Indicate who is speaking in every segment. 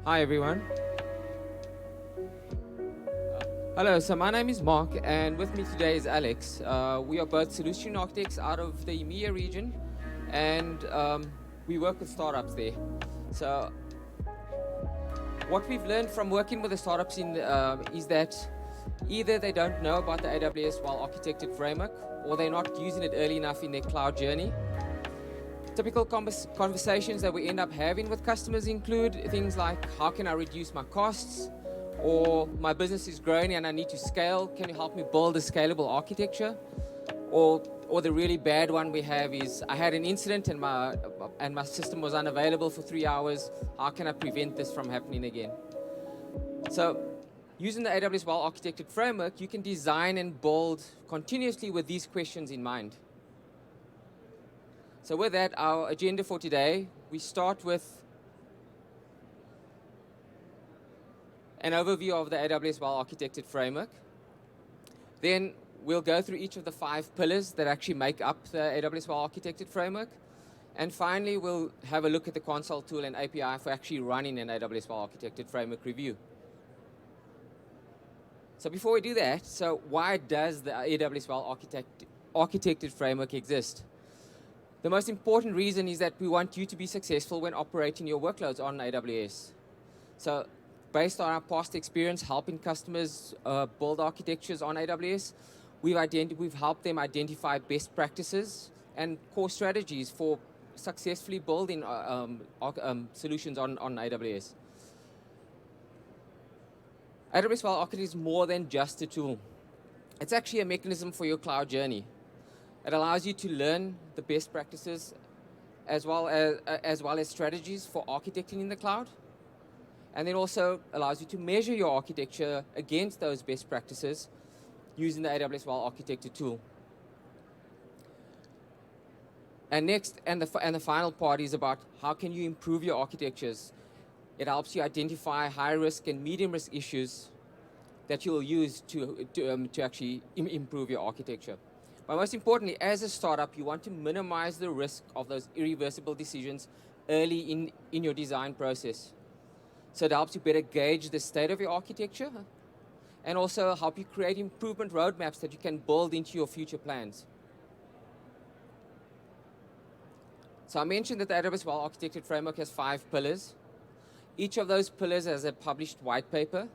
Speaker 1: Hi everyone. Hello, so my name is Mark and with me today is Alex. We are both solution architects out of the EMEA region and we work with startups there. So what we've learned from working with the startups is that either they don't know about the AWS Well-Architected framework or they're not using it early enough in their cloud journey. Typical conversations that we end up having with customers include things like, how can I reduce my costs? Or my business is growing and I need to scale. Can you help me build a scalable architecture? Or the really bad one we have is, I had an incident and my system was unavailable for 3 hours. How can I prevent this from happening again? So using the AWS Well-Architected framework, you can design and build continuously with these questions in mind. So with that, our agenda for today, we start with an overview of the AWS Well-Architected framework. Then we'll go through each of the 5 pillars that actually make up the AWS Well-Architected framework. And finally, we'll have a look at the console tool and API for actually running an AWS Well-Architected framework review. So before we do that, so why does the AWS Well-Architected framework exist? The most important reason is that we want you to be successful when operating your workloads on AWS. So based on our past experience helping customers build architectures on AWS, we've helped them identify best practices and core strategies for successfully building solutions on AWS. AWS Well-Architected is more than just a tool. It's actually a mechanism for your cloud journey. It allows you to learn the best practices as well as strategies for architecting in the cloud. And then also allows you to measure your architecture against those best practices using the AWS Well-Architected tool. And next, and the final part is about how can you improve your architectures. It helps you identify high risk and medium risk issues that you'll use to actually improve your architecture. But most importantly, as a startup, you want to minimize the risk of those irreversible decisions early in your design process. So it helps you better gauge the state of your architecture and also help you create improvement roadmaps that you can build into your future plans. So I mentioned that the AWS Well-Architected framework has 5 pillars. Each of those pillars has a published white paper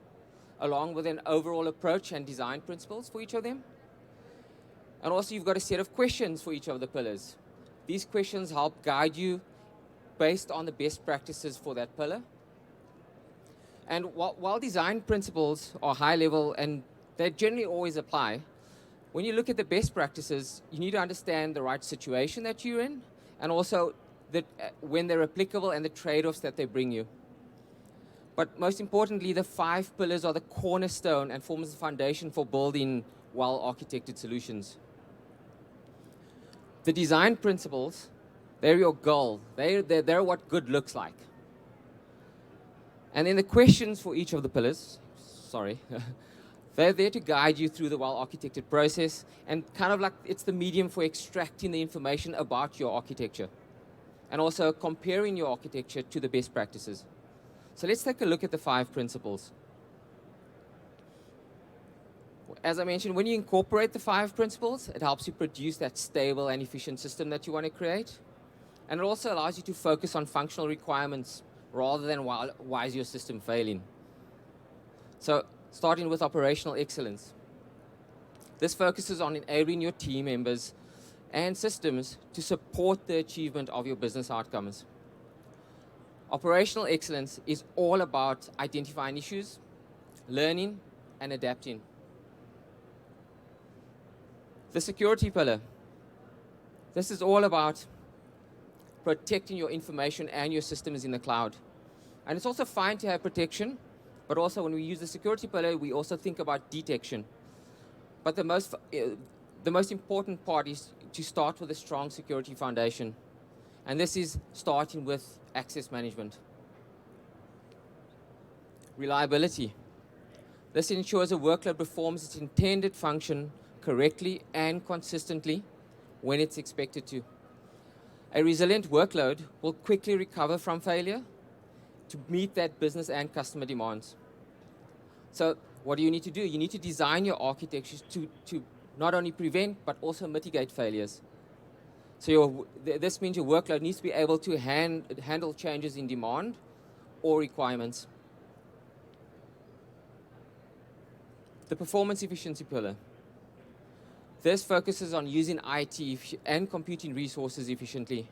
Speaker 1: along with an overall approach and design principles for each of them. And also you've got a set of questions for each of the pillars. These questions help guide you based on the best practices for that pillar. And while design principles are high level and they generally always apply, when you look at the best practices, you need to understand the right situation that you're in and also when they're applicable and the trade-offs that they bring you. But most importantly, the 5 pillars are the cornerstone and forms the foundation for building well-architected solutions. The design principles, they're your goal. They're what good looks like. And then the questions for each of the pillars, they're there to guide you through the well-architected process and kind of like it's the medium for extracting the information about your architecture and also comparing your architecture to the best practices. So let's take a look at the 5 principles. As I mentioned, when you incorporate the 5 principles, it helps you produce that stable and efficient system that you want to create. And it also allows you to focus on functional requirements rather than why is your system failing. So starting with operational excellence. This focuses on enabling your team members and systems to support the achievement of your business outcomes. Operational excellence is all about identifying issues, learning, and adapting. The security pillar. This is all about protecting your information and your systems in the cloud. And it's also fine to have protection, but also when we use the security pillar, we also think about detection. But the most important part is to start with a strong security foundation. And this is starting with access management. Reliability. This ensures a workload performs its intended function correctly and consistently when it's expected to. A resilient workload will quickly recover from failure to meet that business and customer demands. So what do you need to do? You need to design your architectures to not only prevent, but also mitigate failures. So this means your workload needs to be able to handle changes in demand or requirements. The performance efficiency pillar. This focuses on using IT and computing resources efficiently.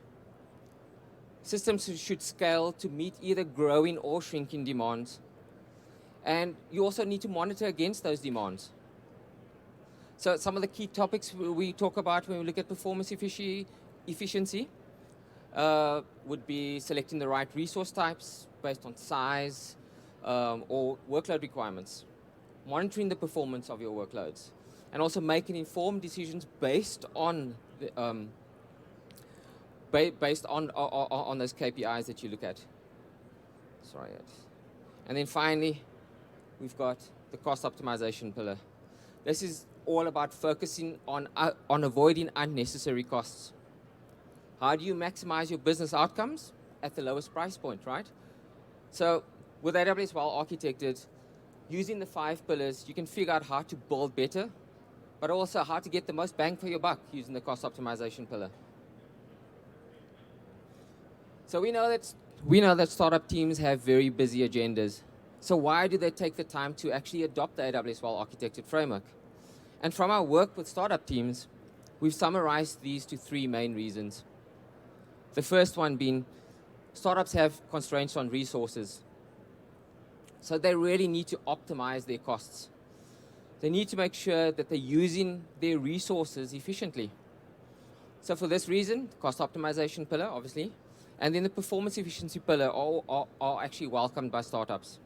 Speaker 1: Systems should scale to meet either growing or shrinking demands. And you also need to monitor against those demands. So some of the key topics we talk about when we look at performance efficiency would be selecting the right resource types based on size or workload requirements, monitoring the performance of your workloads, and also making informed decisions based on the, based on those KPIs that you look at. Sorry. And then finally, we've got the cost optimization pillar. This is all about focusing on avoiding unnecessary costs. How do you maximize your business outcomes at the lowest price point, right? So with AWS Well-Architected, using the 5 pillars, you can figure out how to build better, but also how to get the most bang for your buck using the cost optimization pillar. So we know that startup teams have very busy agendas. So why do they take the time to actually adopt the AWS Well-Architected framework? And from our work with startup teams, we've summarized these to 3 main reasons. The first one being startups have constraints on resources. So they really need to optimize their costs. They need to make sure that they're using their resources efficiently. So for this reason, cost optimization pillar, obviously, and then the performance efficiency pillar are actually welcomed by startups.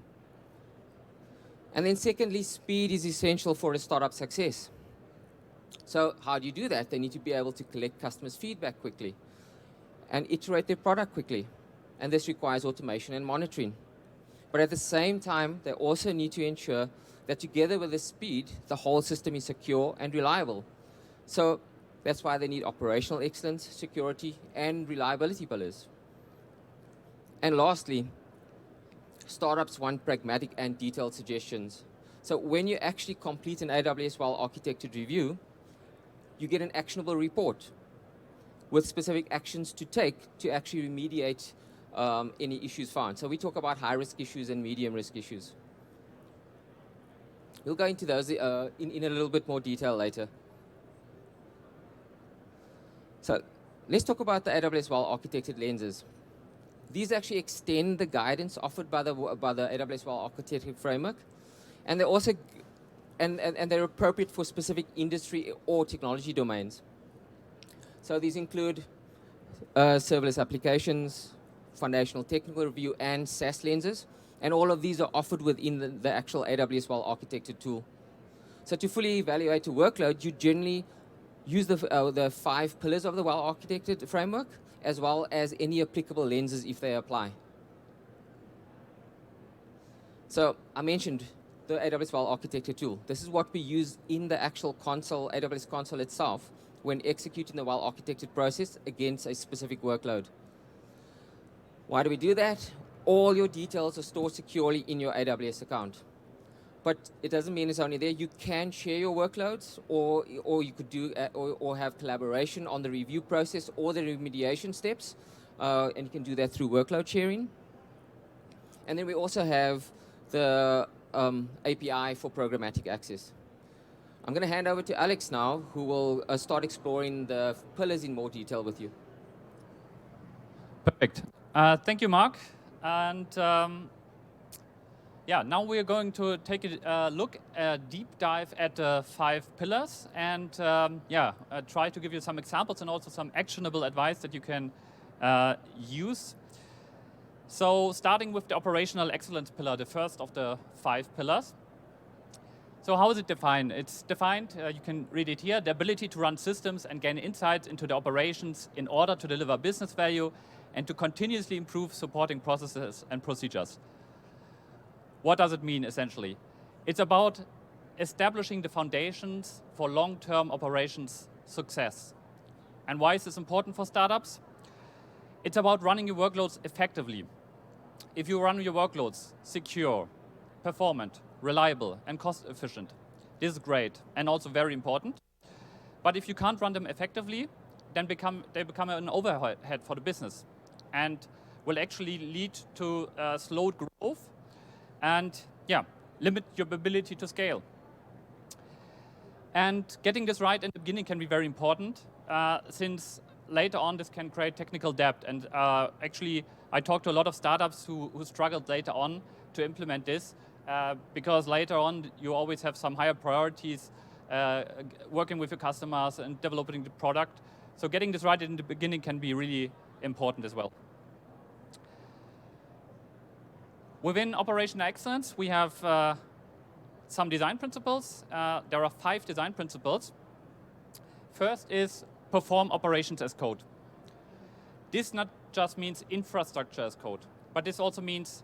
Speaker 1: And then secondly, speed is essential for a startup success. So how do you do that? They need to be able to collect customers' feedback quickly and iterate their product quickly. And this requires automation and monitoring. But at the same time, they also need to ensure that together with the speed, the whole system is secure and reliable. So that's why they need operational excellence, security, and reliability pillars. And lastly, startups want pragmatic and detailed suggestions. So when you actually complete an AWS Well-Architected review, you get an actionable report with specific actions to take to actually remediate any issues found. So we talk about high-risk issues and medium-risk issues. We'll go into those in a little bit more detail later. So let's talk about the AWS Well-Architected Lenses. These actually extend the guidance offered by the AWS Well-Architected framework, and they're also and they're appropriate for specific industry or technology domains. So these include serverless applications, foundational technical review, and SaaS lenses, and all of these are offered within the actual AWS Well-Architected tool. So to fully evaluate a workload, you generally use the 5 pillars of the Well-Architected framework, as well as any applicable lenses if they apply. So I mentioned the AWS Well-Architected tool. This is what we use in the actual console, AWS console itself, when executing the Well-Architected process against a specific workload. Why do we do that? All your details are stored securely in your AWS account. But it doesn't mean it's only there. You can share your workloads, or you could do or have collaboration on the review process or the remediation steps, and you can do that through workload sharing. And then we also have the API for programmatic access. I'm going to hand over to Alex now, who will start exploring the pillars in more detail with you.
Speaker 2: Perfect. Thank you, Mark. And yeah, now we're going to take a look, a deep dive at the 5 pillars, and try to give you some examples and also some actionable advice that you can use. So starting with the operational excellence pillar, the first of the 5 pillars. So how is it defined? It's defined, you can read it here, the ability to run systems and gain insights into the operations in order to deliver business value and to continuously improve supporting processes and procedures. What does it mean, essentially? It's about establishing the foundations for long-term operations success. And why is this important for startups? It's about running your workloads effectively. if you run your workloads secure, performant, reliable, and cost efficient, this is great and also very important. But if you can't run them effectively, then they become an overhead for the business and will actually lead to slowed growth and limit your ability to scale. And getting this right in the beginning can be very important, since later on this can create technical debt. And actually, I talked to a lot of startups who struggled later on to implement this, because later on you always have some higher priorities, working with your customers and developing the product. So getting this right in the beginning can be really important as well. Within operational excellence, we have some design principles. There are 5 design principles. First is perform operations as code. This not just means infrastructure as code, but this also means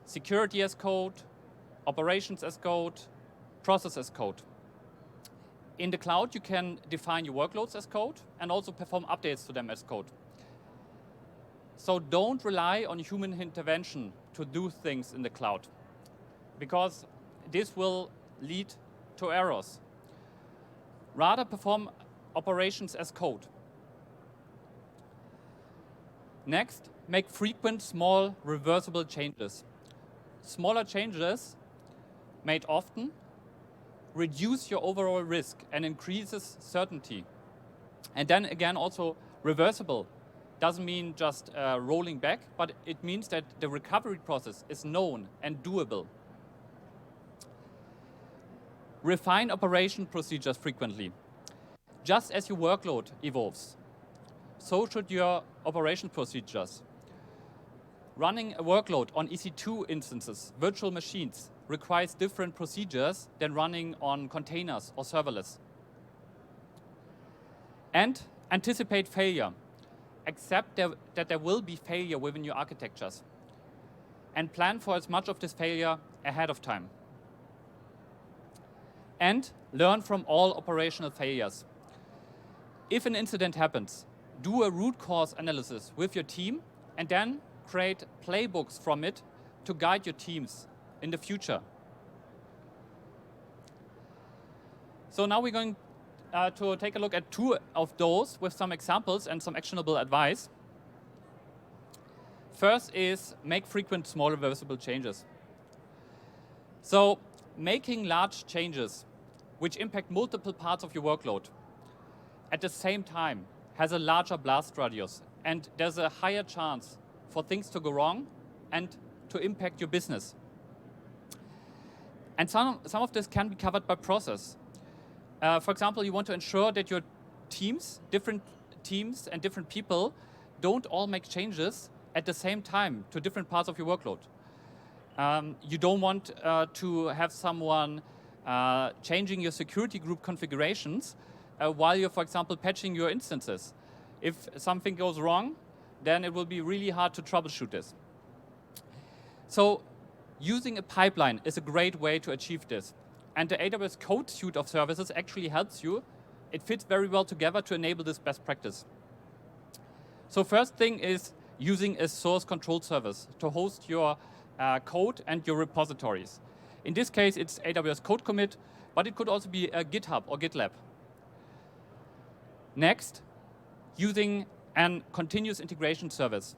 Speaker 2: security as code, operations as code, process as code. In the cloud, you can define your workloads as code and also perform updates to them as code. So don't rely on human intervention to do things in the cloud, because this will lead to errors. Rather, perform operations as code. Next, make frequent, small, reversible changes. Smaller changes made often reduce your overall risk and increases certainty. And then again, also reversible doesn't mean just rolling back, but it means that the recovery process is known and doable. Refine operation procedures frequently. Just as your workload evolves, so should your operation procedures. Running a workload on EC2 instances, virtual machines, requires different procedures than running on containers or serverless. And anticipate failure. Accept that there will be failure within your architectures, and plan for as much of this failure ahead of time. And learn from all operational failures. If an incident happens, do a root cause analysis with your team and then create playbooks from it to guide your teams in the future. So now we're going to take a look at 2 of those with some examples and some actionable advice. First is make frequent small reversible changes. So making large changes which impact multiple parts of your workload at the same time has a larger blast radius, and there's a higher chance for things to go wrong and to impact your business. And some of this can be covered by process. For example, you want to ensure that your teams, different teams and different people, don't all make changes at the same time to different parts of your workload. You don't want to have someone changing your security group configurations while you're, for example, patching your instances. If something goes wrong, then it will be really hard to troubleshoot this. So using a pipeline is a great way to achieve this. And the AWS Code suite of services actually helps you. It fits very well together to enable this best practice. So first thing is using a source control service to host your code and your repositories. In this case, it's AWS Code Commit, but it could also be a GitHub or GitLab. Next, using a continuous integration service.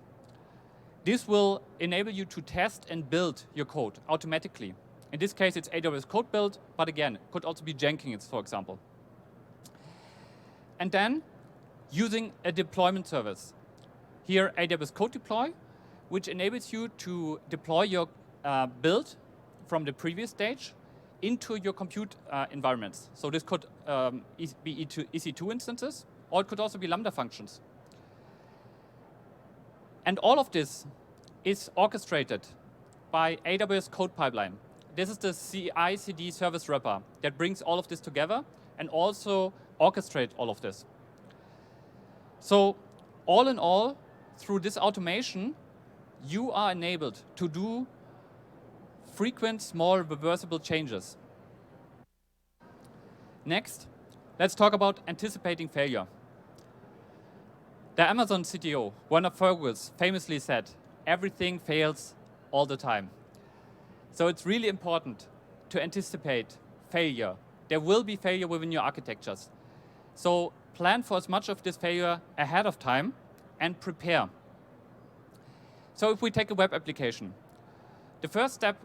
Speaker 2: This will enable you to test and build your code automatically. In this case, it's AWS Code Build, but again, it could also be Jenkins, for example. And then using a deployment service. Here, AWS Code Deploy, which enables you to deploy your build from the previous stage into your compute environments. So this could be EC2 instances, or it could also be Lambda functions. And all of this is orchestrated by AWS Code Pipeline. This is the CI/CD service wrapper that brings all of this together and also orchestrates all of this. So all in all, through this automation, you are enabled to do frequent, small, reversible changes. Next, let's talk about anticipating failure. The Amazon CTO, Werner Fergus, famously said, "Everything fails all the time. So it's really important to anticipate failure. There will be failure within your architectures. So plan for as much of this failure ahead of time and prepare. So if we take a web application, the first step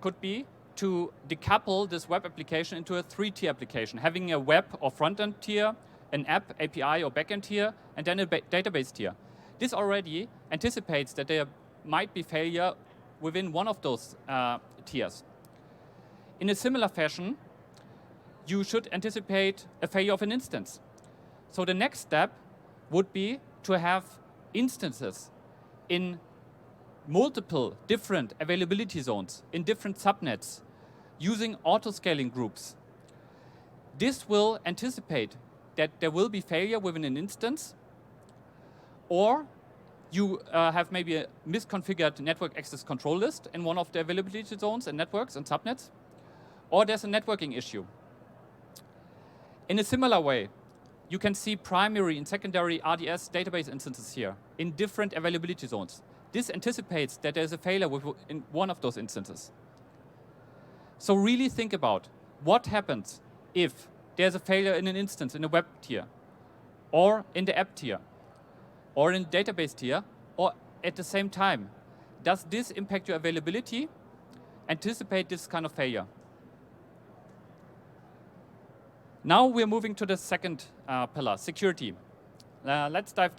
Speaker 2: could be to decouple this web application into a 3-tier application, having a web or front-end tier, an app, API, or backend tier, and then a database tier. This already anticipates that there might be failure within one of those tiers. In a similar fashion, you should anticipate a failure of an instance. So the next step would be to have instances in multiple different availability zones, in different subnets, using auto-scaling groups. This will anticipate that there will be failure within an instance, or you have maybe a misconfigured network access control list in one of the availability zones and networks and subnets, or there's a networking issue. In a similar way, you can see primary and secondary RDS database instances here in different availability zones. This anticipates that there's a failure in one of those instances. So really think about what happens if there's a failure in an instance in the web tier, or in the app tier, or in the database tier, or at the same time. Does this impact your availability? Anticipate this kind of failure. Now we're moving to the second pillar, security. Let's dive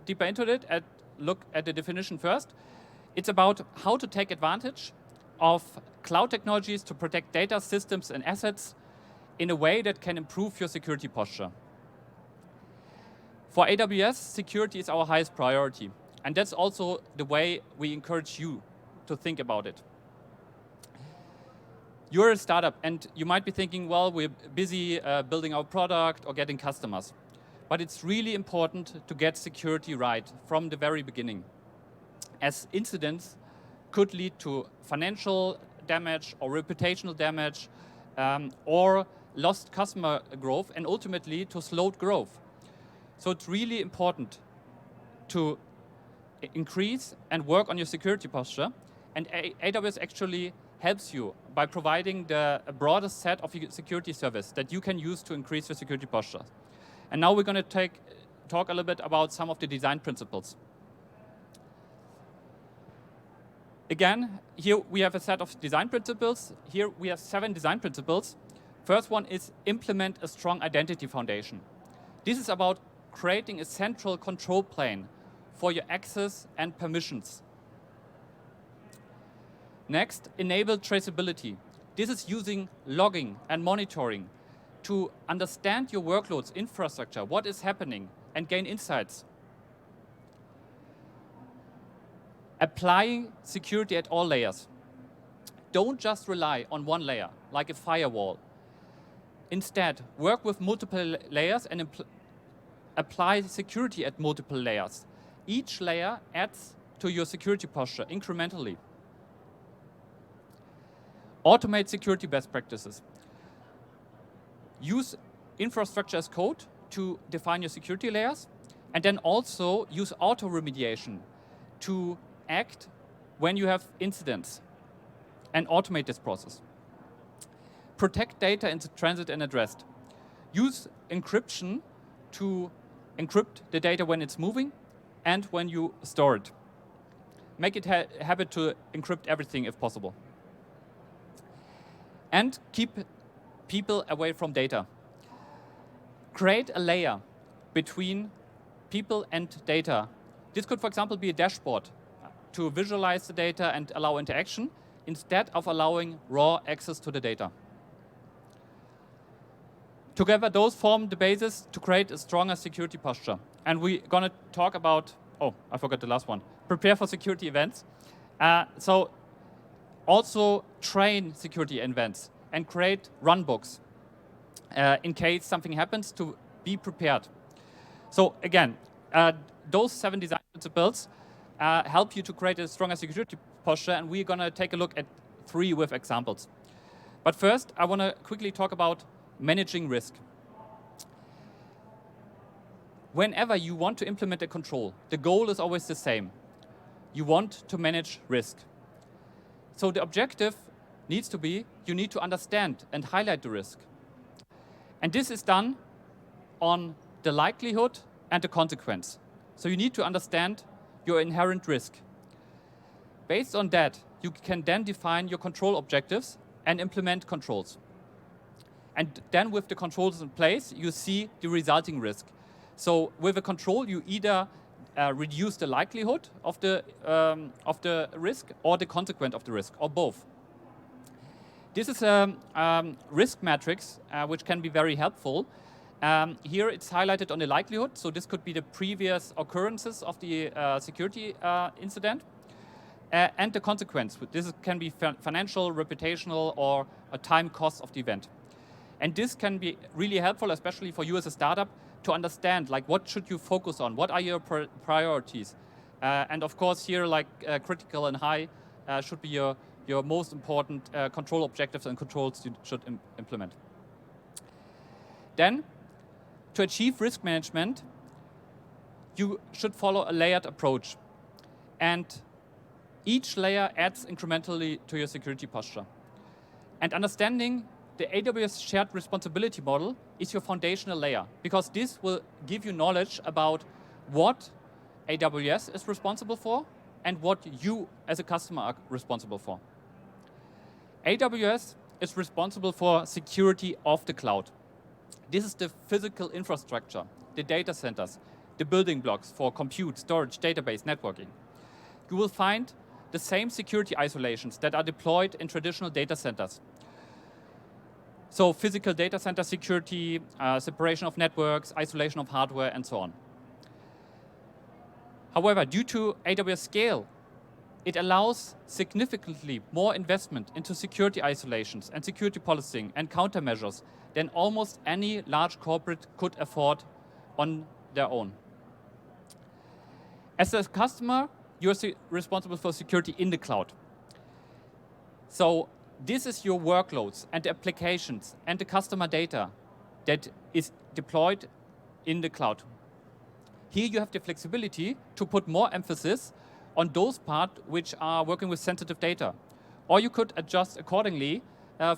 Speaker 2: deeper into it and look at the definition first. It's about how to take advantage of cloud technologies to protect data, systems, and assets in a way that can improve your security posture. For AWS, security is our highest priority, and that's also the way we encourage you to think about it. You're a startup, and you might be thinking, well, we're busy building our product or getting customers. But it's really important to get security right from the very beginning, as incidents could lead to financial damage or reputational damage, or lost customer growth, and ultimately to slowed growth. So it's really important to increase and work on your security posture, and AWS actually helps you by providing the broadest set of security service that you can use to increase your security posture. And now we're going to talk a little bit about some of the design principles. Again, here we have a set of design principles. Here we have 7 design principles. First one is implement a strong identity foundation. This is about creating a central control plane for your access and permissions. Next, enable traceability. This is using logging and monitoring to understand your workloads, infrastructure, what is happening, and gain insights. Applying security at all layers. Don't just rely on one layer, like a firewall. Instead, work with multiple layers and apply security at multiple layers. Each layer adds to your security posture incrementally. Automate security best practices. Use infrastructure as code to define your security layers, and then also use auto remediation to act when you have incidents and automate this process. Protect data in transit and at rest. Use encryption to encrypt the data when it's moving and when you store it. Make it a habit to encrypt everything if possible. And keep people away from data. Create a layer between people and data. This could, for example, be a dashboard to visualize the data and allow interaction instead of allowing raw access to the data. Together, those form the basis to create a stronger security posture. And we're going to talk about, oh, I forgot the last one, prepare for security events. So also train security events and create runbooks in case something happens to be prepared. So again, those 7 design principles help you to create a stronger security posture, and we're going to take a look at 3 with examples. But first, I want to quickly talk about managing risk. Whenever you want to implement a control, the goal is always the same. You want to manage risk. So the objective needs to be, you need to understand and highlight the risk. And this is done on the likelihood and the consequence. So you need to understand your inherent risk. Based on that, you can then define your control objectives and implement controls. And then with the controls in place, you see the resulting risk. So with a control, you either reduce the likelihood of the risk or the consequence of the risk, or both. This is a risk matrix which can be very helpful. Here it's highlighted on the likelihood, so this could be the previous occurrences of the security incident. And the consequence. This can be financial, reputational, or a time cost of the event. And this can be really helpful, especially for you as a startup, to understand like what should you focus on, what are your priorities. And of course here like critical and high should be your most important control objectives and controls you should implement. Then, to achieve risk management, you should follow a layered approach. And each layer adds incrementally to your security posture. And understanding the AWS shared responsibility model is your foundational layer, because this will give you knowledge about what AWS is responsible for and what you as a customer are responsible for. AWS is responsible for security of the cloud. This is the physical infrastructure, the data centers, the building blocks for compute, storage, database, networking. You will find the same security isolations that are deployed in traditional data centers. So physical data center security, separation of networks, isolation of hardware, and so on. However, due to AWS scale, it allows significantly more investment into security isolations and security policing and countermeasures than almost any large corporate could afford on their own. As a customer, you're responsible for security in the cloud. So this is your workloads and the applications and the customer data that is deployed in the cloud. Here you have the flexibility to put more emphasis on those parts which are working with sensitive data. Or you could adjust accordingly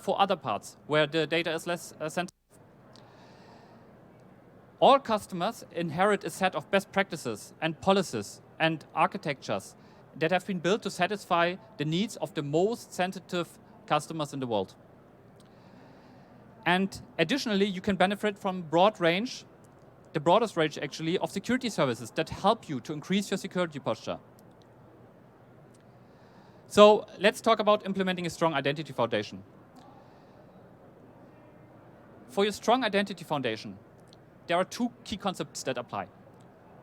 Speaker 2: for other parts where the data is less sensitive. All customers inherit a set of best practices and policies and architectures that have been built to satisfy the needs of the most sensitive customers in the world. And additionally, you can benefit from broad range, the broadest range actually, of security services that help you to increase your security posture. So let's talk about implementing a strong identity foundation. For your strong identity foundation, there are two key concepts that apply.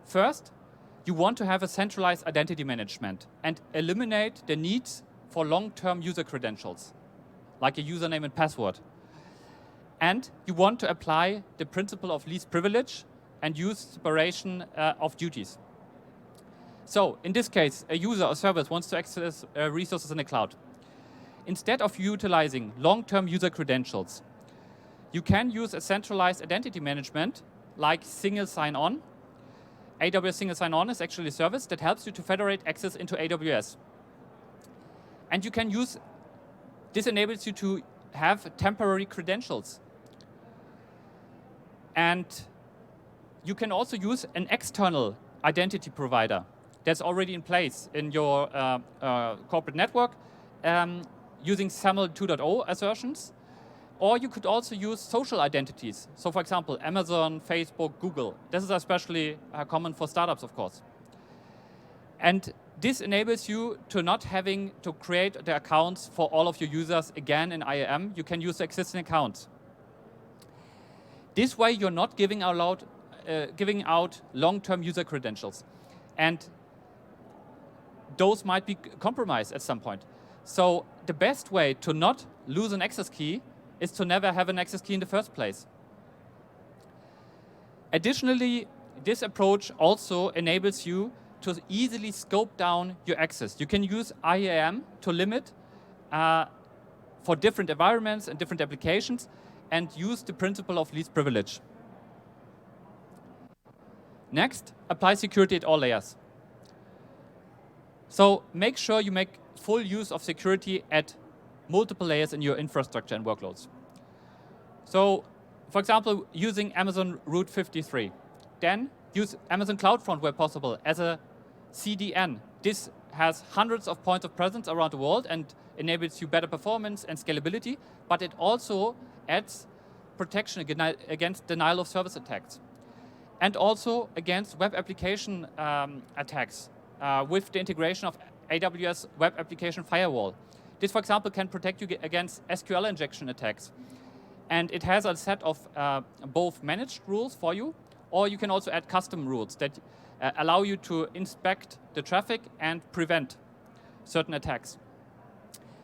Speaker 2: First, you want to have a centralized identity management and eliminate the needs for long-term user credentials, like a username and password. And you want to apply the principle of least privilege and use separation of duties. So, in this case, a user or service wants to access resources in the cloud. Instead of utilizing long-term user credentials, you can use a centralized identity management like single sign-on. AWS Single Sign-On is actually a service that helps you to federate access into AWS. And you can use, this enables you to have temporary credentials. And you can also use an external identity provider that's already in place in your corporate network using SAML 2.0 assertions. Or you could also use social identities. So for example, Amazon, Facebook, Google. This is especially common for startups, of course. And this enables you to not having to create the accounts for all of your users again in IAM. You can use the existing accounts. This way, you're not giving out long-term user credentials. And those might be compromised at some point. So the best way to not lose an access key is to never have an access key in the first place. Additionally, this approach also enables you to easily scope down your access. You can use IAM to limit for different environments and different applications and use the principle of least privilege. Next, apply security at all layers. So make sure you make full use of security at multiple layers in your infrastructure and workloads. So, for example, using Amazon Route 53. Then use Amazon CloudFront where possible as a CDN. This has hundreds of points of presence around the world and enables you better performance and scalability, but it also adds protection against denial of service attacks. And also against web application attacks with the integration of AWS Web Application Firewall. This, for example, can protect you against SQL injection attacks. And it has a set of both managed rules for you, or you can also add custom rules that allow you to inspect the traffic and prevent certain attacks.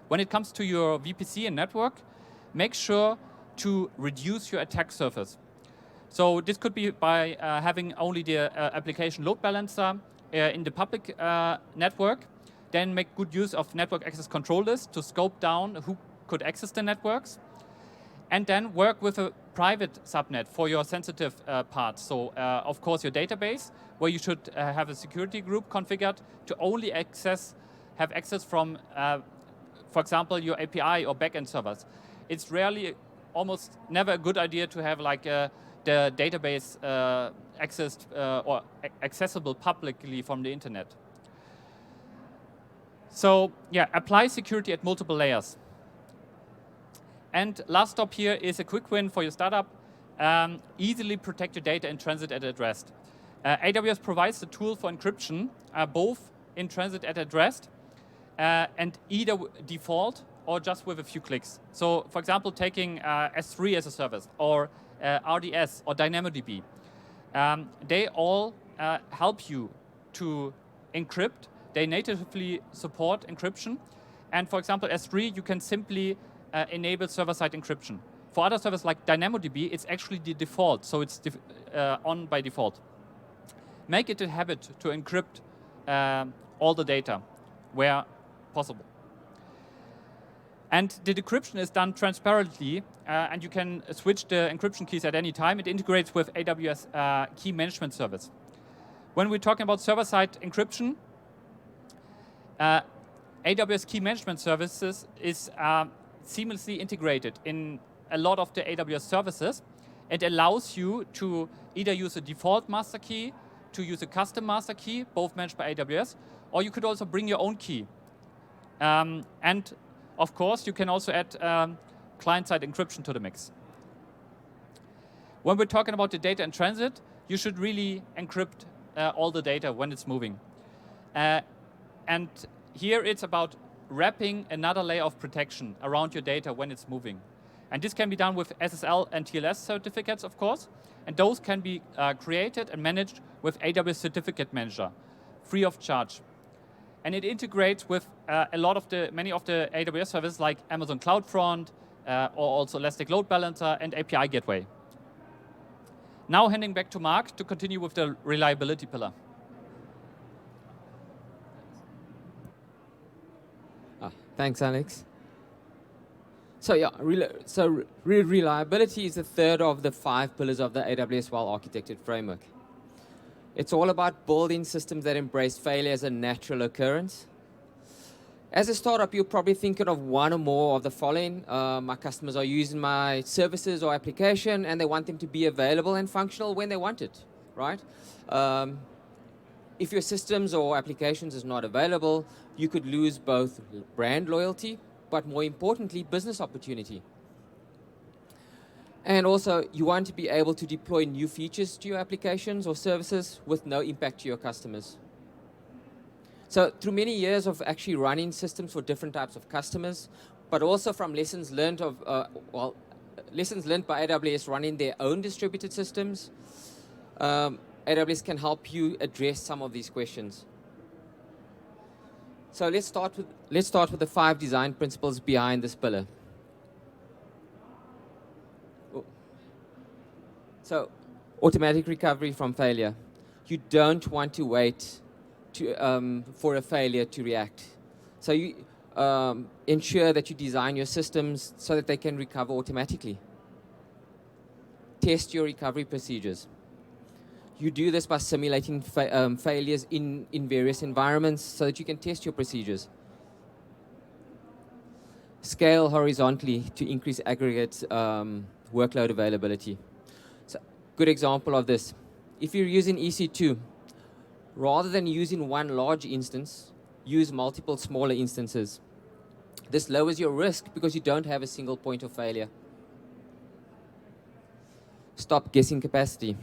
Speaker 2: When it comes to your VPC and network, make sure to reduce your attack surface. So this could be by having only the application load balancer in the public network, then make good use of network access control lists to scope down who could access the networks, and then work with a private subnet for your sensitive parts. So, of course, your database, where you should have a security group configured to only have access from, for example, your API or backend servers. It's rarely, almost never a good idea to have like the database accessed or accessible publicly from the internet. So, yeah, apply security at multiple layers. And last stop here is a quick win for your startup. Easily protect your data in transit at rest. AWS provides the tool for encryption, both in transit at rest and either default or just with a few clicks. So, for example, taking S3 as a service or RDS or DynamoDB. They all help you to encrypt. They natively support encryption. And for example, S3, you can simply enable server-side encryption. For other servers like DynamoDB, it's actually the default, so it's on by default. Make it a habit to encrypt all the data where possible. And the decryption is done transparently, and you can switch the encryption keys at any time. It integrates with AWS Key Management Service. When we're talking about server-side encryption, AWS Key Management Services is seamlessly integrated in a lot of the AWS services. It allows you to either use a default master key, to use a custom master key, both managed by AWS, or you could also bring your own key. And of course, you can also add client-side encryption to the mix. When we're talking about the data in transit, you should really encrypt all the data when it's moving. And here it's about wrapping another layer of protection around your data when it's moving. And this can be done with SSL and TLS certificates, of course. And those can be created and managed with AWS Certificate Manager, free of charge. And it integrates with many of the AWS services like Amazon CloudFront, or also Elastic Load Balancer and API Gateway. Now handing back to Mark to continue with the reliability pillar.
Speaker 1: Thanks, Alex. So yeah, reliability is the third of the 5 pillars of the AWS Well-Architected framework. It's all about building systems that embrace failure as a natural occurrence. As a startup, you're probably thinking of one or more of the following. My customers are using my services or application, and they want them to be available and functional when they want it, right? If your systems or applications is not available, you could lose both brand loyalty, but more importantly, business opportunity. And also, you want to be able to deploy new features to your applications or services with no impact to your customers. So through many years of actually running systems for different types of customers, but also from lessons learned lessons learned by AWS running their own distributed systems, AWS can help you address some of these questions. So let's start with the 5 design principles behind this pillar. So, automatic recovery from failure. You don't want to wait for a failure to react. So you ensure that you design your systems so that they can recover automatically. Test your recovery procedures. You do this by simulating failures in various environments so that you can test your procedures. scale horizontally to increase aggregate workload availability. So, good example of this. If you're using EC2, rather than using one large instance, use multiple smaller instances. This lowers your risk because you don't have a single point of failure. Stop guessing capacity.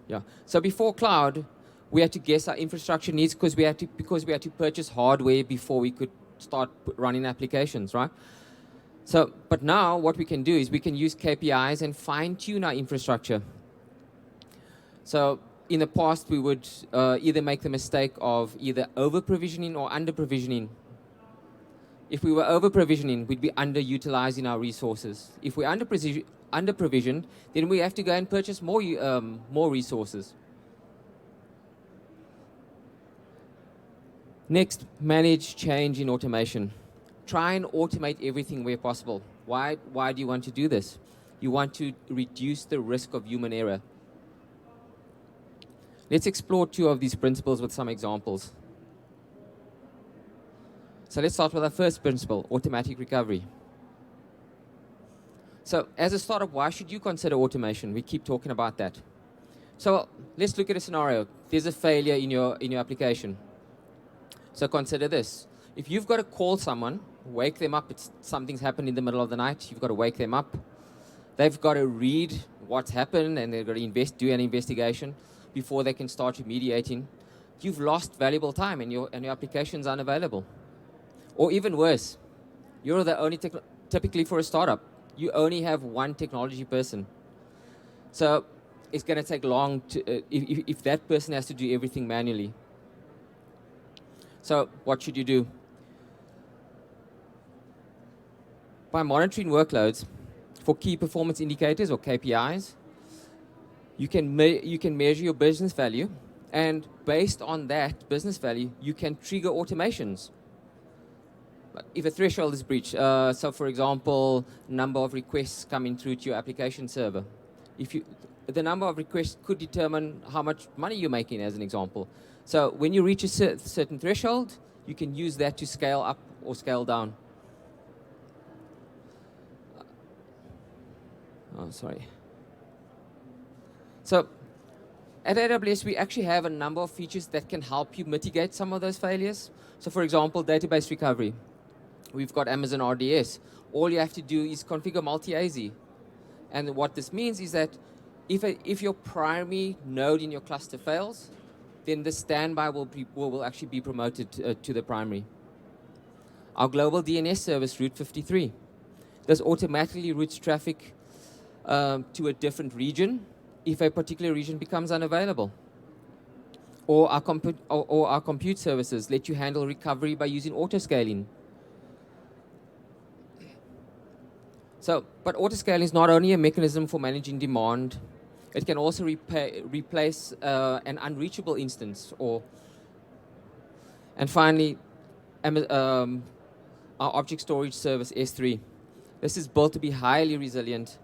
Speaker 1: Yeah. So before cloud, we had to guess our infrastructure needs because we had to purchase hardware before we could start running applications, right? So, but now what we can do is we can use KPIs and fine-tune our infrastructure. So in the past, we would either make the mistake of either over-provisioning or under-provisioning. If we were over-provisioning, we'd be underutilizing our resources. If we're under-provisioned, then we have to go and purchase more resources. Next, manage change in automation. Try and automate everything where possible. Why do you want to do this? You want to reduce the risk of human error. Let's explore two of these principles with some examples. So let's start with our first principle, automatic recovery. So as a startup, why should you consider automation? We keep talking about that. So let's look at a scenario. There's a failure in your application. So consider this. If you've got to call someone, wake them up, something's happened in the middle of the night, you've got to wake them up. They've got to read what's happened and they've got to do an investigation before they can start remediating. You've lost valuable time and your application's unavailable. Or even worse, you're the only, typically for a startup, you only have one technology person. So it's going to take long if that person has to do everything manually. So what should you do? By monitoring workloads for key performance indicators or KPIs, you can measure your business value, and based on that business value, you can trigger automations. If a threshold is breached, so for example, number of requests coming through to your application server, the number of requests could determine how much money you're making, as an example. So when you reach a certain threshold, you can use that to scale up or scale down. So at AWS, we actually have a number of features that can help you mitigate some of those failures. So for example, database recovery. We've got Amazon RDS. All you have to do is configure multi-AZ. And what this means is that if your primary node in your cluster fails, then the standby will actually be promoted to the primary. Our global DNS service, Route 53. This automatically routes traffic to a different region if a particular region becomes unavailable. Or our compute services let you handle recovery by using auto-scaling. So, but auto-scaling is not only a mechanism for managing demand, it can also replace an unreachable instance. And finally, our object storage service, S3. This is built to be highly resilient.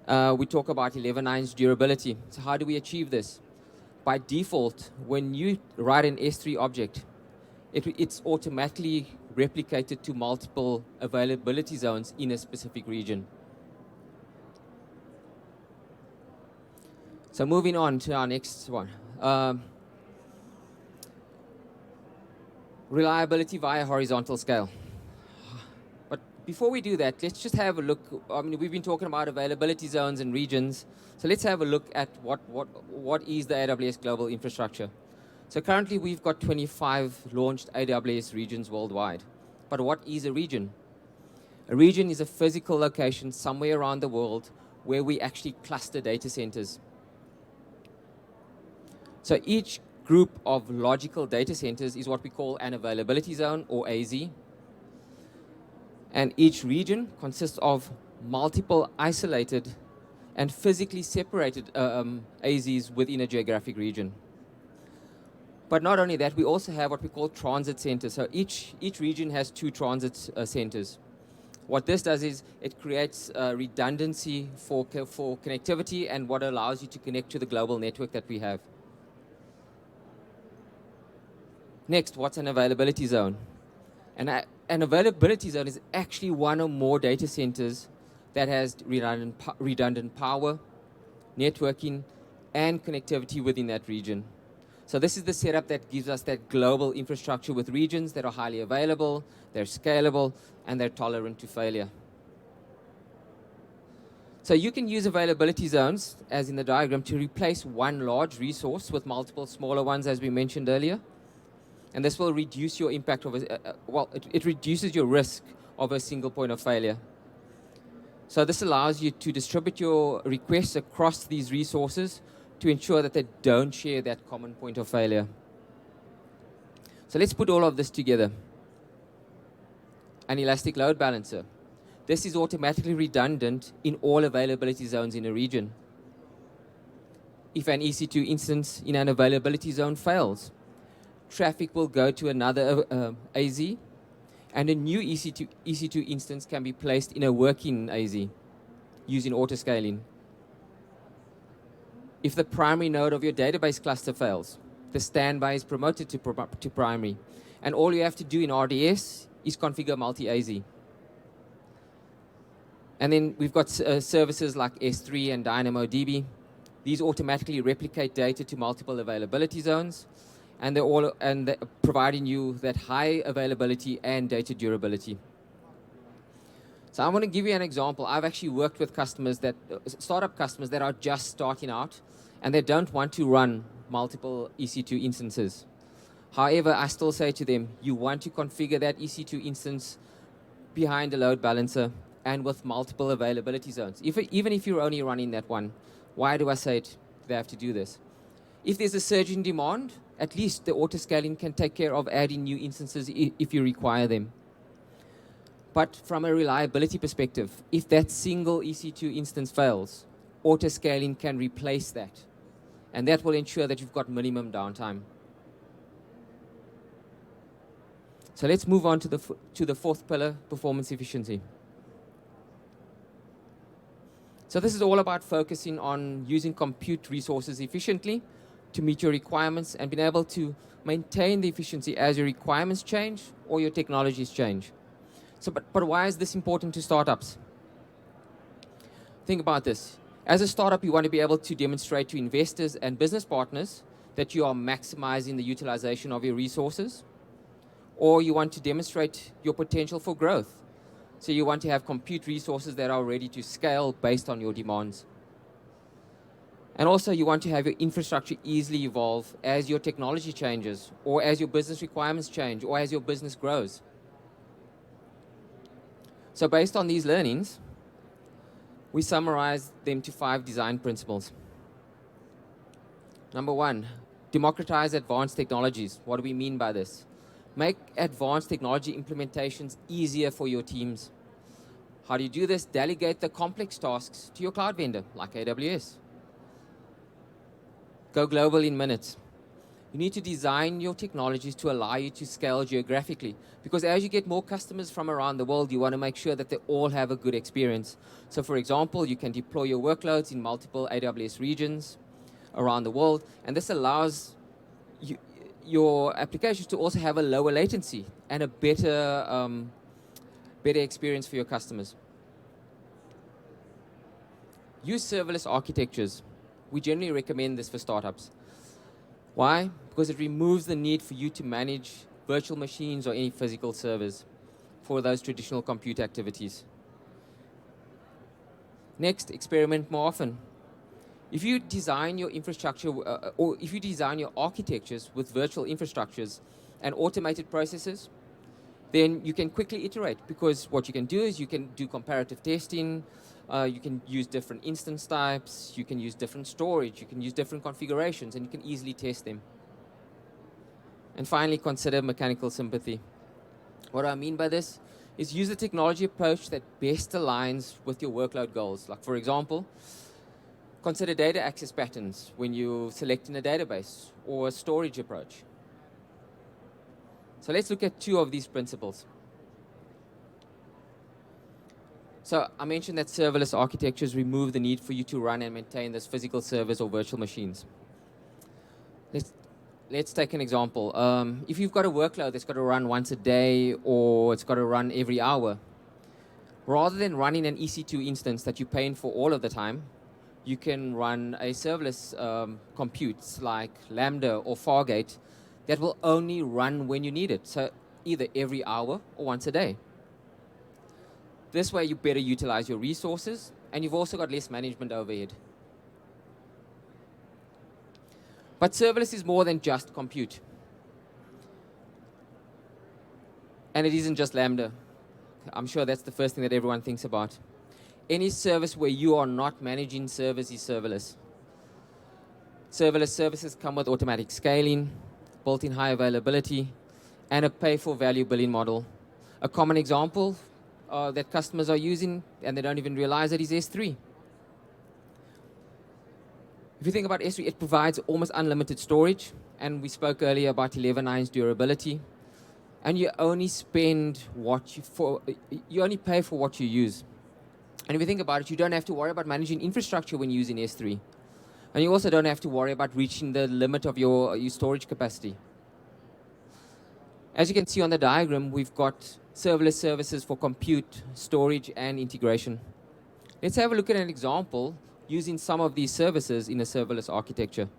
Speaker 1: We talk about 11.9's durability. So how do we achieve this? By default, when you write an S3 object, it's automatically replicated to multiple availability zones in a specific region. So moving on to our next one. Reliability via horizontal scale. But before we do that, let's just have a look. I mean, we've been talking about availability zones and regions. So let's have a look at what is the AWS global infrastructure. So currently we've got 25 launched AWS regions worldwide. But what is a region? A region is a physical location somewhere around the world where we actually cluster data centers. So each group of logical data centers is what we call an availability zone, or AZ. And each region consists of multiple isolated and physically separated AZs within a geographic region. But not only that, we also have what we call transit centers. So each region has 2 transit centers. What this does is it creates redundancy for connectivity and what allows you to connect to the global network that we have. Next, what's an availability zone? An availability zone is actually one or more data centers that has redundant power, networking, and connectivity within that region. So this is the setup that gives us that global infrastructure with regions that are highly available, they're scalable, and they're tolerant to failure. So you can use availability zones, as in the diagram, to replace one large resource with multiple smaller ones, as we mentioned earlier. And this will reduce your impact of it reduces your risk of a single point of failure. So this allows you to distribute your requests across these resources to ensure that they don't share that common point of failure. So let's put all of this together. An elastic load balancer. This is automatically redundant in all availability zones in a region. If an EC2 instance in an availability zone fails, traffic will go to another AZ, and a new EC2 instance can be placed in a working AZ using autoscaling. If the primary node of your database cluster fails, the standby is promoted to primary, and all you have to do in RDS is configure multi-AZ. And then we've got services like S3 and DynamoDB. These automatically replicate data to multiple availability zones, and they're providing you that high availability and data durability. So I want to give you an example. I've actually worked with customers startup customers that are just starting out, and they don't want to run multiple EC2 instances. However, I still say to them, you want to configure that EC2 instance behind a load balancer and with multiple availability zones. Even if you're only running that one, why do I say they have to do this? If there's a surge in demand, at least the autoscaling can take care of adding new instances if you require them. But from a reliability perspective, if that single EC2 instance fails, autoscaling can replace that. And that will ensure that you've got minimum downtime. So let's move on to the fourth pillar, performance efficiency. So this is all about focusing on using compute resources efficiently to meet your requirements and being able to maintain the efficiency as your requirements change or your technologies change. So, but why is this important to startups? Think about this. As a startup, you want to be able to demonstrate to investors and business partners that you are maximizing the utilization of your resources, or you want to demonstrate your potential for growth. So you want to have compute resources that are ready to scale based on your demands. And also you want to have your infrastructure easily evolve as your technology changes, or as your business requirements change, or as your business grows. So based on these learnings, we summarize them to 5 design principles. Number 1, democratize advanced technologies. What do we mean by this? Make advanced technology implementations easier for your teams. How do you do this? Delegate the complex tasks to your cloud vendor, like AWS. Go global in minutes. You need to design your technologies to allow you to scale geographically, because as you get more customers from around the world, you want to make sure that they all have a good experience. So for example, you can deploy your workloads in multiple AWS regions around the world, and this allows your applications to also have a lower latency and a better experience for your customers. Use serverless architectures. We generally recommend this for startups. Why? Because it removes the need for you to manage virtual machines or any physical servers for those traditional compute activities. Next, experiment more often. If you design your infrastructure, or if you design your architectures with virtual infrastructures and automated processes, then you can quickly iterate, because what you can do is you can do comparative testing, you can use different instance types, you can use different storage, you can use different configurations, and you can easily test them. And finally, consider mechanical sympathy. What I mean by this is use a technology approach that best aligns with your workload goals. Like for example, consider data access patterns when you're selecting a database or a storage approach. So let's look at 2 of these principles. So I mentioned that serverless architectures remove the need for you to run and maintain those physical servers or virtual machines. let's take an example. If you've got a workload that's got to run once a day or it's got to run every hour, rather than running an EC2 instance that you're paying for all of the time, you can run a serverless computes like Lambda or Fargate that will only run when you need it. So either every hour or once a day. This way you better utilize your resources, and you've also got less management overhead. But serverless is more than just compute. And it isn't just Lambda. I'm sure that's the first thing that everyone thinks about. Any service where you are not managing servers is serverless. Serverless services come with automatic scaling, built-in high availability, and a pay-for-value billing model. A common example that customers are using, and they don't even realize it, is S3. If you think about S3, it provides almost unlimited storage, and we spoke earlier about 11.9's durability. And you only spend you only pay for what you use. And if you think about it, you don't have to worry about managing infrastructure when using S3. And you also don't have to worry about reaching the limit of your storage capacity. As you can see on the diagram, we've got serverless services for compute, storage, and integration. Let's have a look at an example using some of these services in a serverless architecture.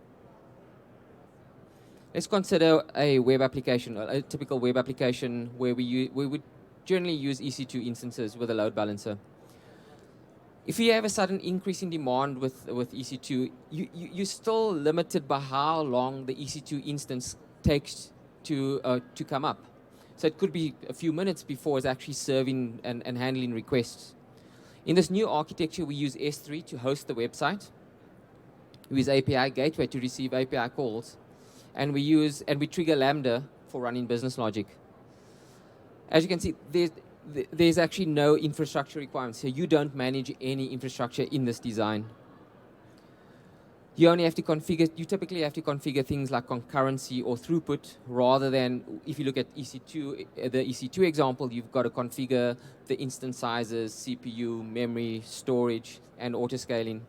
Speaker 1: Let's consider a web application, a typical web application where we would generally use EC2 instances with a load balancer. If you have a sudden increase in demand with EC2, you're still limited by how long the EC2 instance takes to come up. So it could be a few minutes before it's actually serving and handling requests. In this new architecture, we use S3 to host the website. We use API Gateway to receive API calls. And we trigger Lambda for running business logic. As you can see, there's actually no infrastructure requirements. So you don't manage any infrastructure in this design. You typically have to configure things like concurrency or throughput, rather than, if you look at EC2, the EC2 example, you've got to configure the instance sizes, CPU, memory, storage, and auto-scaling.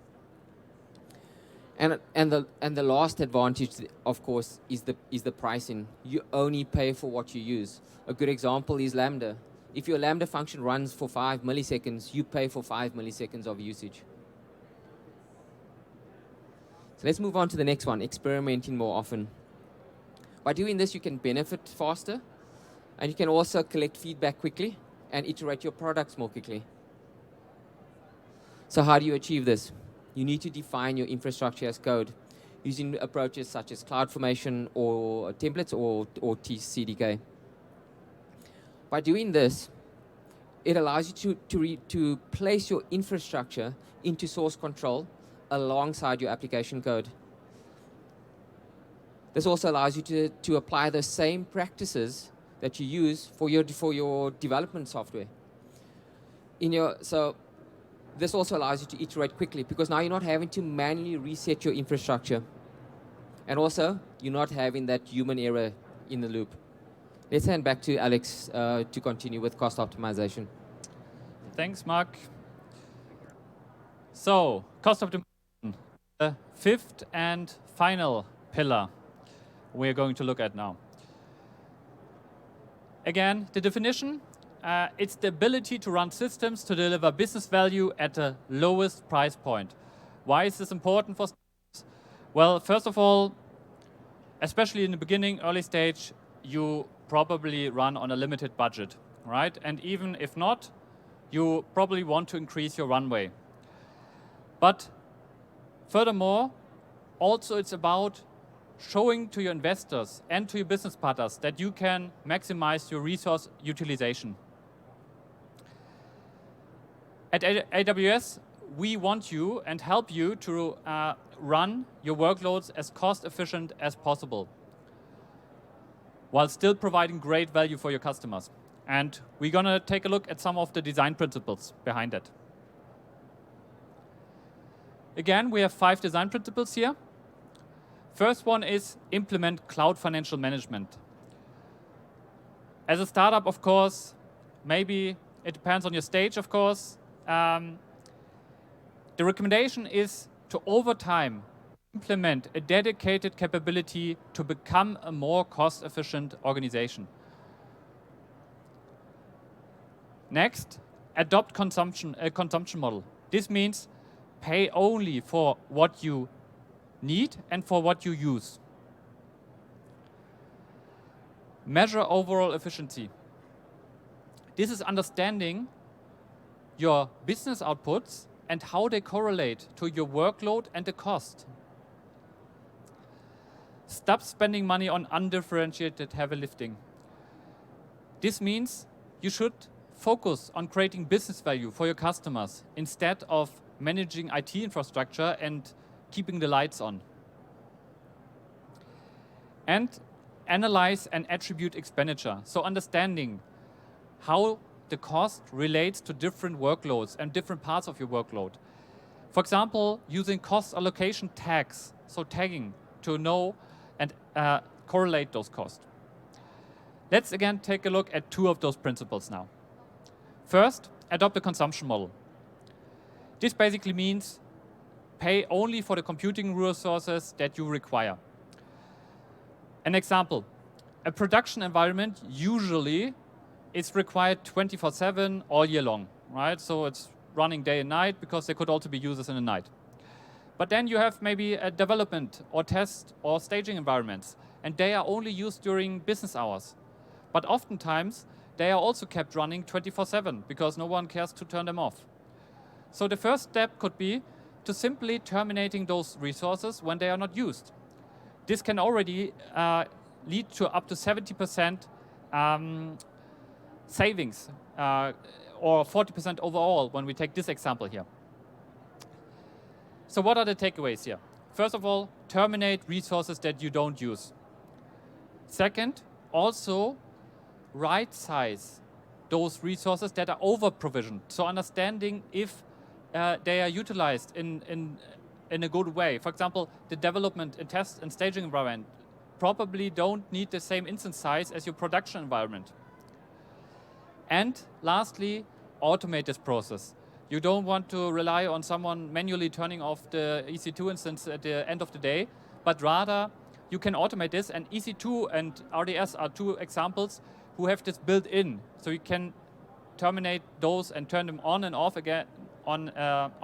Speaker 1: And the last advantage, of course, is the pricing. You only pay for what you use. A good example is Lambda. If your Lambda function runs for 5 milliseconds, you pay for 5 milliseconds of usage. So let's move on to the next one, experimenting more often. By doing this, you can benefit faster, and you can also collect feedback quickly and iterate your products more quickly. So how do you achieve this? You need to define your infrastructure as code using approaches such as CloudFormation or templates or CDK. By doing this, it allows you to place your infrastructure into source control alongside your application code. This also allows you to apply the same practices that you use for your development software. This also allows you to iterate quickly, because now you're not having to manually reset your infrastructure. And also, you're not having that human error in the loop. Let's hand back to Alex to continue with cost optimization.
Speaker 2: Thanks, Mark. So, cost optimization, the fifth and final pillar we're going to look at now. Again, the definition. It's the ability to run systems to deliver business value at the lowest price point. Why is this important for startups? Well, first of all, especially in the beginning, early stage, you probably run on a limited budget, right? And even if not, you probably want to increase your runway. But furthermore, also it's about showing to your investors and to your business partners that you can maximize your resource utilization. At AWS, we want you and help you to run your workloads as cost efficient as possible, while still providing great value for your customers. And we're going to take a look at some of the design principles behind it. Again, we have 5 design principles here. First one is implement cloud financial management. As a startup, of course, maybe it depends on your stage, of course. The recommendation is to, over time, implement a dedicated capability to become a more cost-efficient organization. Next, adopt a consumption model. This means pay only for what you need and for what you use. Measure overall efficiency. This is understanding your business outputs and how they correlate to your workload and the cost. Stop spending money on undifferentiated heavy lifting. This means you should focus on creating business value for your customers instead of managing IT infrastructure and keeping the lights on. And analyze and attribute expenditure. So understanding how the cost relates to different workloads and different parts of your workload. For example, using cost allocation tags, so tagging to know and correlate those costs. Let's again take a look at two of those principles now. First, adopt a consumption model. This basically means pay only for the computing resources that you require. An example, a production environment usually is required 24/7 all year long, right? So it's running day and night because there could also be users in the night. But then you have maybe a development or test or staging environments, and they are only used during business hours. But oftentimes, they are also kept running 24/7 because no one cares to turn them off. So the first step could be to simply terminating those resources when they are not used. This can already lead to up to 70% savings or 40% overall when we take this example here. So what are the takeaways here? First of all, terminate resources that you don't use. Second, also right-size those resources that are over-provisioned. So understanding if they are utilized in a good way. For example, the development and test and staging environment probably don't need the same instance size as your production environment. And lastly, automate this process. You don't want to rely on someone manually turning off the EC2 instance at the end of the day, but rather you can automate this, and EC2 and RDS are two examples who have this built in. So you can terminate those and turn them on and off again on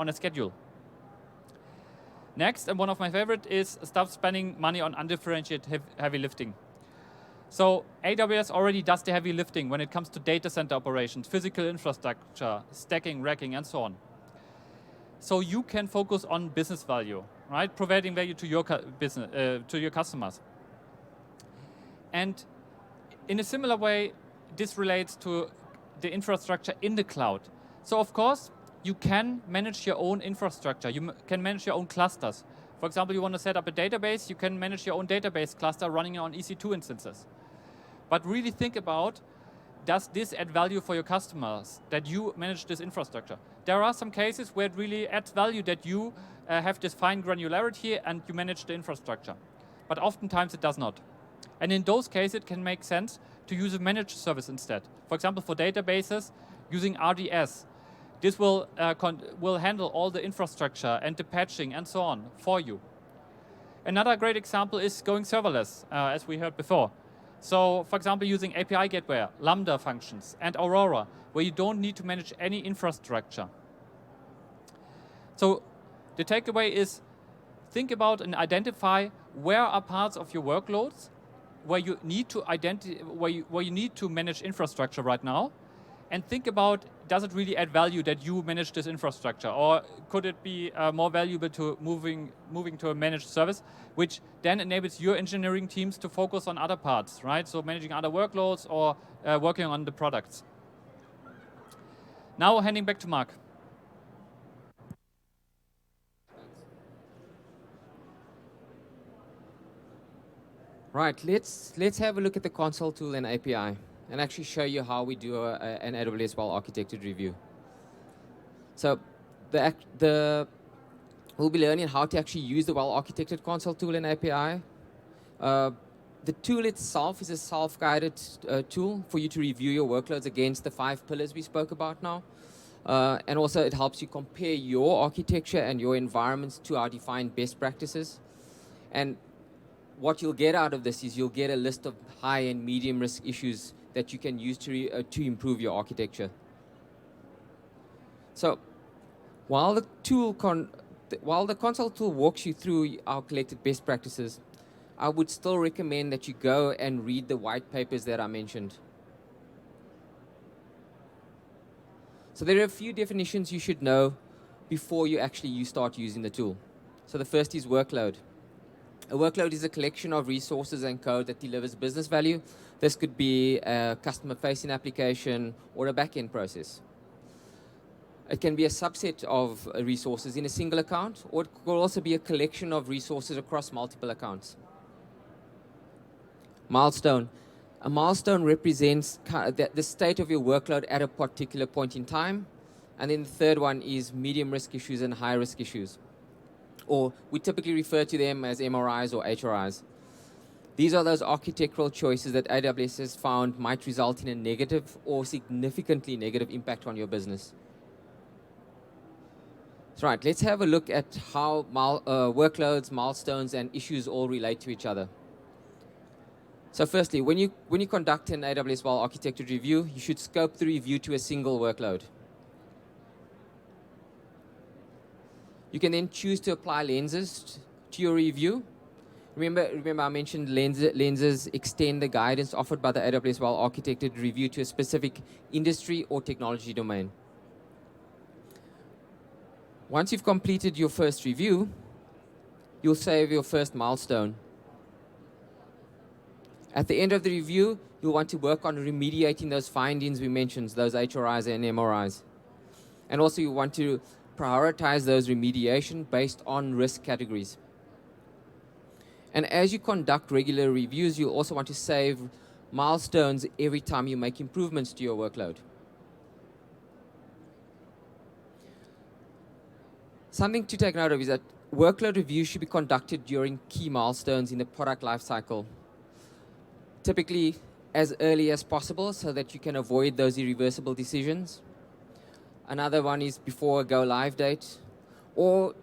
Speaker 2: a schedule. Next, and one of my favorite, is stop spending money on undifferentiated heavy lifting. So AWS already does the heavy lifting when it comes to data center operations, physical infrastructure, stacking, racking, and so on. So you can focus on business value, right? Providing value to your business, to your customers. And in a similar way, this relates to the infrastructure in the cloud. So of course, you can manage your own infrastructure. You can manage your own clusters. For example, you want to set up a database, you can manage your own database cluster running on EC2 instances. But really think about, does this add value for your customers, that you manage this infrastructure? There are some cases where it really adds value that you have this fine granularity and you manage the infrastructure. But oftentimes it does not. And in those cases, it can make sense to use a managed service instead. For example, for databases, using RDS. This will handle all the infrastructure and the patching and so on for you. Another great example is going serverless, as we heard before. So, for example, using API gateway, Lambda functions, and Aurora, where you don't need to manage any infrastructure. So, the takeaway is, think about and identify where are parts of your workloads where you need to where you need to manage infrastructure right now, and think about, does it really add value that you manage this infrastructure, or could it be more valuable to moving to a managed service, which then enables your engineering teams to focus on other parts, right? So managing other workloads or working on the products. Now handing back to Mark.
Speaker 1: Right, let's have a look at the console tool and API and actually show you how we do an AWS Well-Architected review. So we'll be learning how to actually use the Well-Architected console tool and API. The tool itself is a self-guided tool for you to review your workloads against the 5 pillars we spoke about now. And also it helps you compare your architecture and your environments to our defined best practices. And what you'll get out of this is you'll get a list of high and medium risk issues that you can use to improve your architecture. So while the console tool walks you through our collected best practices, I would still recommend that you go and read the white papers that I mentioned. So there are a few definitions you should know before you start using the tool. So the first is workload. A workload is a collection of resources and code that delivers business value. This could be a customer-facing application or a back-end process. It can be a subset of resources in a single account, or it could also be a collection of resources across multiple accounts. Milestone. A milestone represents the state of your workload at a particular point in time. And then the third one is medium risk issues and high risk issues, or we typically refer to them as MRIs or HRIs. These are those architectural choices that AWS has found might result in a negative or significantly negative impact on your business. So right, let's have a look at how workloads, milestones, and issues all relate to each other. So firstly, when you conduct an AWS Well-Architected review, you should scope the review to a single workload. You can then choose to apply lenses to your review. Remember I mentioned lenses extend the guidance offered by the AWS Well-Architected review to a specific industry or technology domain. Once you've completed your first review, you'll save your first milestone. At the end of the review, you'll want to work on remediating those findings we mentioned, those HRIs and MRIs. And also you want to prioritize those remediation based on risk categories. And as you conduct regular reviews, you'll also want to save milestones every time you make improvements to your workload. Something to take note of is that workload reviews should be conducted during key milestones in the product lifecycle, typically as early as possible so that you can avoid those irreversible decisions. Another one is before a go live date, or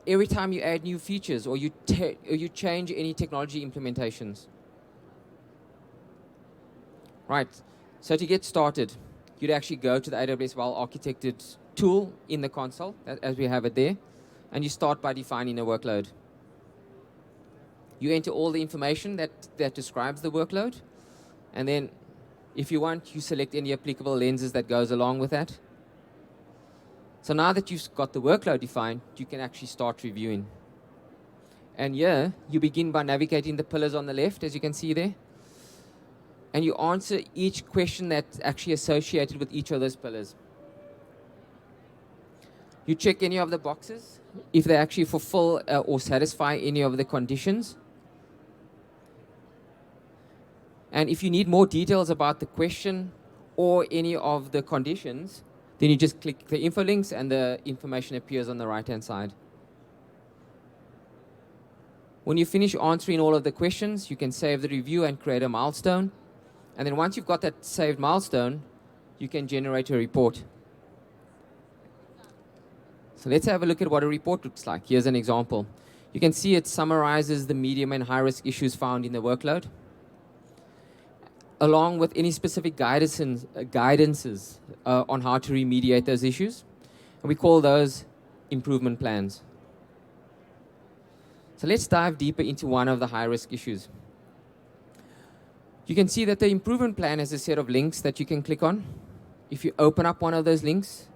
Speaker 1: every time you add new features or you change any technology implementations. Right, so to get started, you'd actually go to the AWS Well-Architected Tool in the console, as we have it there, and you start by defining a workload. You enter all the information that describes the workload, and then if you want, you select any applicable lenses that goes along with that. So now that you've got the workload defined, you can actually start reviewing. And here, you begin by navigating the pillars on the left, as you can see there. And you answer each question that's actually associated with each of those pillars. You check any of the boxes, if they actually fulfill or satisfy any of the conditions. And if you need more details about the question or any of the conditions, then you just click the info links and the information appears on the right-hand side. When you finish answering all of the questions, you can save the review and create a milestone. And then once you've got that saved milestone, you can generate a report. So let's have a look at what a report looks like. Here's an example. You can see it summarizes the medium and high-risk issues found in the workload, along with any specific guidances on how to remediate those issues. And we call those improvement plans. So let's dive deeper into one of the high-risk issues. You can see that the improvement plan has a set of links that you can click on. If you open up one of those links,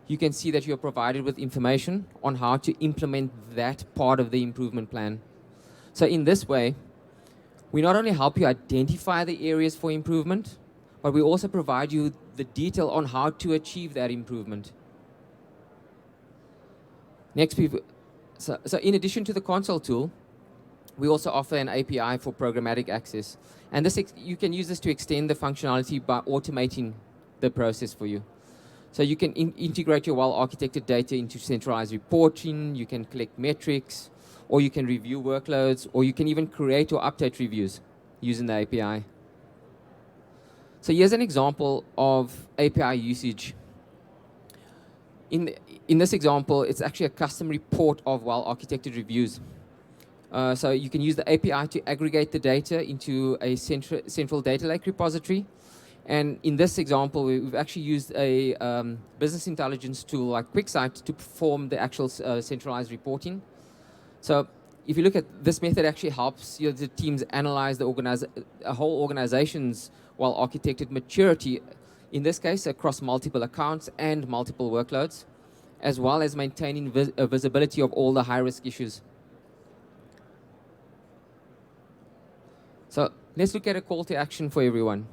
Speaker 1: you can see that you're provided with information on how to implement that part of the improvement plan. So in this way, we not only help you identify the areas for improvement, but we also provide you the detail on how to achieve that improvement. Next, so in addition to the console tool, we also offer an API for programmatic access. And you can use this to extend the functionality by automating the process for you. So you can integrate your well-architected data into centralized reporting, you can collect metrics, or you can review workloads, or you can even create or update reviews using the API. So here's an example of API usage. In this example, it's actually a custom report of well-architected reviews. So you can use the API to aggregate the data into a central data lake repository. And in this example, we've actually used a business intelligence tool like QuickSight to perform the actual centralized reporting. So if you look at this method, actually helps the teams analyze a whole organization's well-architected maturity, in this case, across multiple accounts and multiple workloads, as well as maintaining visibility of all the high-risk issues. So let's look at a call to action for everyone.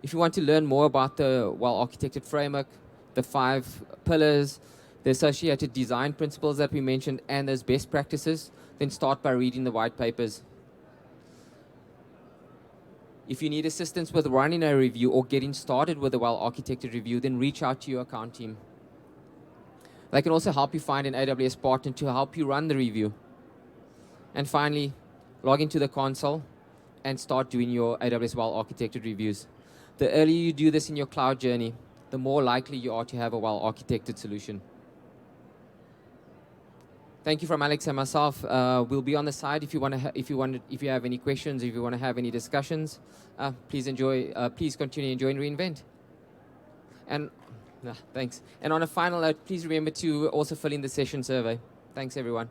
Speaker 1: If you want to learn more about the well-architected framework, the 5 pillars, the associated design principles that we mentioned, and those best practices, then start by reading the white papers. If you need assistance with running a review or getting started with a well-architected review, then reach out to your account team. They can also help you find an AWS partner to help you run the review. And finally, log into the console and start doing your AWS Well-Architected reviews. The earlier you do this in your cloud journey, the more likely you are to have a well-architected solution. Thank you from Alex and myself. We'll be on the side if you have any questions, if you want to have any discussions. Please continue enjoying reInvent. And thanks. And on a final note, please remember to also fill in the session survey. Thanks, everyone.